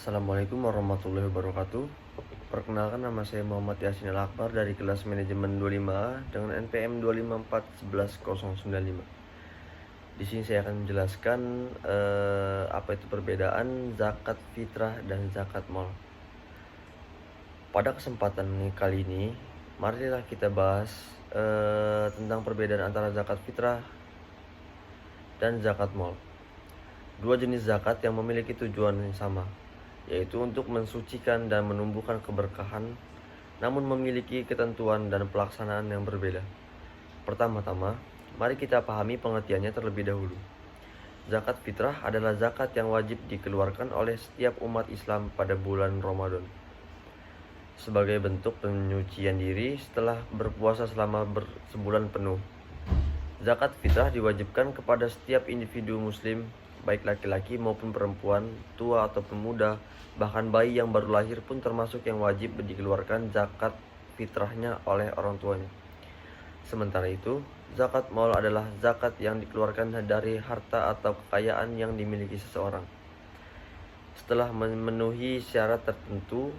Assalamualaikum warahmatullahi wabarakatuh. Perkenalkan, nama saya Muhammad Yasin Al-Akbar dari kelas manajemen 25A dengan NPM 254111095. Di sini saya akan menjelaskan apa itu perbedaan zakat fitrah dan zakat mal. Pada kesempatan kali ini, marilah kita bahas tentang perbedaan antara zakat fitrah dan zakat mal. Dua jenis zakat yang memiliki tujuan yang sama, yaitu untuk mensucikan dan menumbuhkan keberkahan, namun memiliki ketentuan dan pelaksanaan yang berbeda. Pertama-tama, mari kita pahami pengertiannya terlebih dahulu. Zakat fitrah adalah zakat yang wajib dikeluarkan oleh setiap umat Islam pada bulan Ramadan, sebagai bentuk penyucian diri setelah berpuasa selama sebulan penuh. Zakat fitrah diwajibkan kepada setiap individu muslim, baik laki-laki maupun perempuan, tua atau pemuda, bahkan bayi yang baru lahir pun termasuk yang wajib dikeluarkan zakat fitrahnya oleh orang tuanya. Sementara itu, zakat mal adalah zakat yang dikeluarkan dari harta atau kekayaan yang dimiliki seseorang setelah memenuhi syarat tertentu,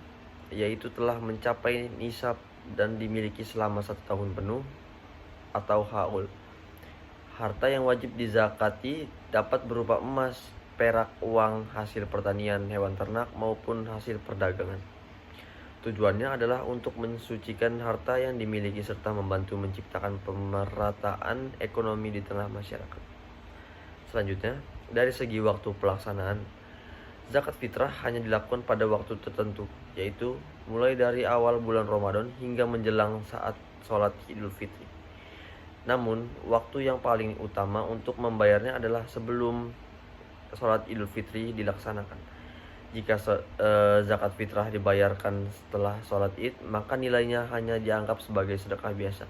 yaitu telah mencapai nisab dan dimiliki selama 1 tahun penuh atau haul. Harta yang wajib dizakati dapat berupa emas, perak, uang, hasil pertanian, hewan ternak, maupun hasil perdagangan. Tujuannya adalah untuk mensucikan harta yang dimiliki serta membantu menciptakan pemerataan ekonomi di tengah masyarakat. Selanjutnya, dari segi waktu pelaksanaan, zakat fitrah hanya dilakukan pada waktu tertentu, yaitu mulai dari awal bulan Ramadan hingga menjelang saat sholat Idul Fitri. Namun, waktu yang paling utama untuk membayarnya adalah sebelum sholat Idul Fitri dilaksanakan. Jika zakat fitrah dibayarkan setelah sholat Id, maka nilainya hanya dianggap sebagai sedekah biasa.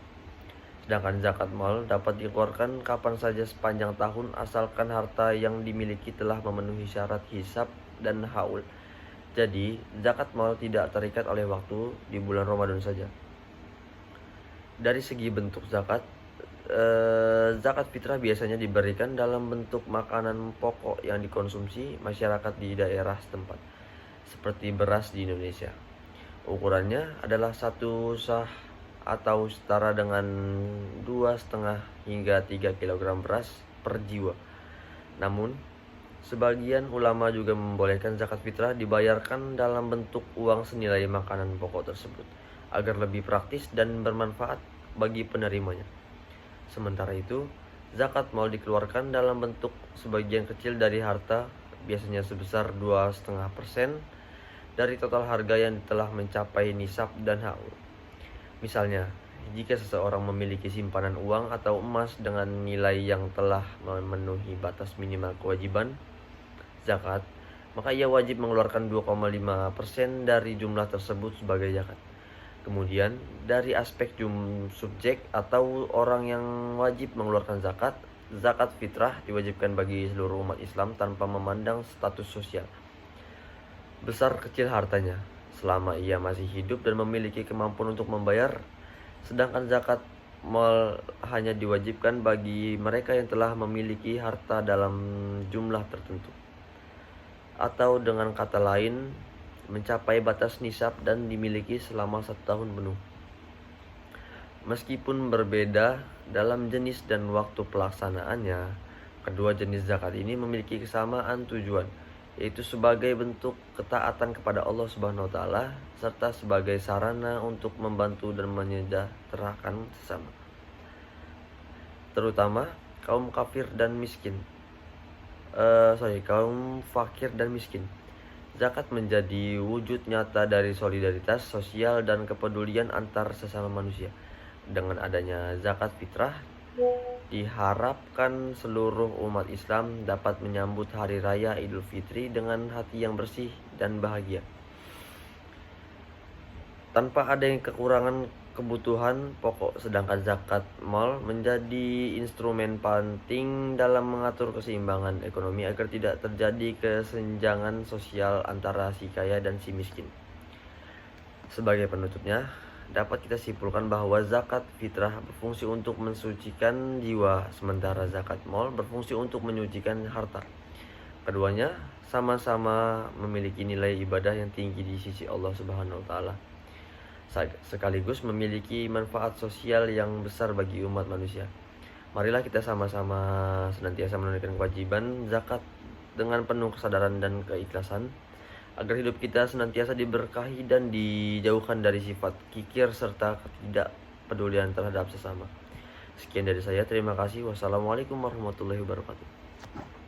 Sedangkan zakat mal dapat dikeluarkan kapan saja sepanjang tahun asalkan harta yang dimiliki telah memenuhi syarat hisab dan haul. Jadi, zakat mal tidak terikat oleh waktu di bulan Ramadan saja. Dari segi bentuk zakat, zakat fitrah biasanya diberikan dalam bentuk makanan pokok yang dikonsumsi masyarakat di daerah setempat, seperti beras di Indonesia. Ukurannya adalah 1 sah atau setara dengan 2,5 hingga 3 kg beras per jiwa. Namun, sebagian ulama juga membolehkan zakat fitrah dibayarkan dalam bentuk uang senilai makanan pokok tersebut, agar lebih praktis dan bermanfaat bagi penerimanya. Sementara itu, zakat mal dikeluarkan dalam bentuk sebagian kecil dari harta, biasanya sebesar 2,5% dari total harga yang telah mencapai nisab dan haul. Misalnya, jika seseorang memiliki simpanan uang atau emas dengan nilai yang telah memenuhi batas minimal kewajiban zakat, maka ia wajib mengeluarkan 2,5% dari jumlah tersebut sebagai zakat. Kemudian, dari aspek subjek atau orang yang wajib mengeluarkan zakat, zakat fitrah diwajibkan bagi seluruh umat Islam tanpa memandang status sosial, besar kecil hartanya, selama ia masih hidup dan memiliki kemampuan untuk membayar. Sedangkan zakat mal hanya diwajibkan bagi mereka yang telah memiliki harta dalam jumlah tertentu, atau dengan kata lain, mencapai batas nisab dan dimiliki selama 1 tahun penuh. Meskipun berbeda dalam jenis dan waktu pelaksanaannya, kedua jenis zakat ini memiliki kesamaan tujuan, yaitu sebagai bentuk ketaatan kepada Allah Subhanahu wa taala serta sebagai sarana untuk membantu dan menyejahterakan sesama, terutama kaum fakir dan miskin. Kaum fakir dan miskin. Zakat menjadi wujud nyata dari solidaritas sosial dan kepedulian antar sesama manusia. Dengan adanya zakat fitrah, diharapkan seluruh umat Islam dapat menyambut hari raya Idul Fitri dengan hati yang bersih dan bahagia, tanpa ada yang kekurangan kebutuhan pokok. Sedangkan zakat mal menjadi instrumen penting dalam mengatur keseimbangan ekonomi agar tidak terjadi kesenjangan sosial antara si kaya dan si miskin. Sebagai penutupnya, dapat kita simpulkan bahwa zakat fitrah berfungsi untuk mensucikan jiwa, sementara zakat mal berfungsi untuk menyucikan harta. Keduanya sama-sama memiliki nilai ibadah yang tinggi di sisi Allah Subhanahu wa taala, sekaligus memiliki manfaat sosial yang besar bagi umat manusia. Marilah kita sama-sama senantiasa menunaikan kewajiban zakat dengan penuh kesadaran dan keikhlasan, agar hidup kita senantiasa diberkahi dan dijauhkan dari sifat kikir serta ketidakpedulian terhadap sesama. Sekian dari saya, terima kasih. Wassalamualaikum warahmatullahi wabarakatuh.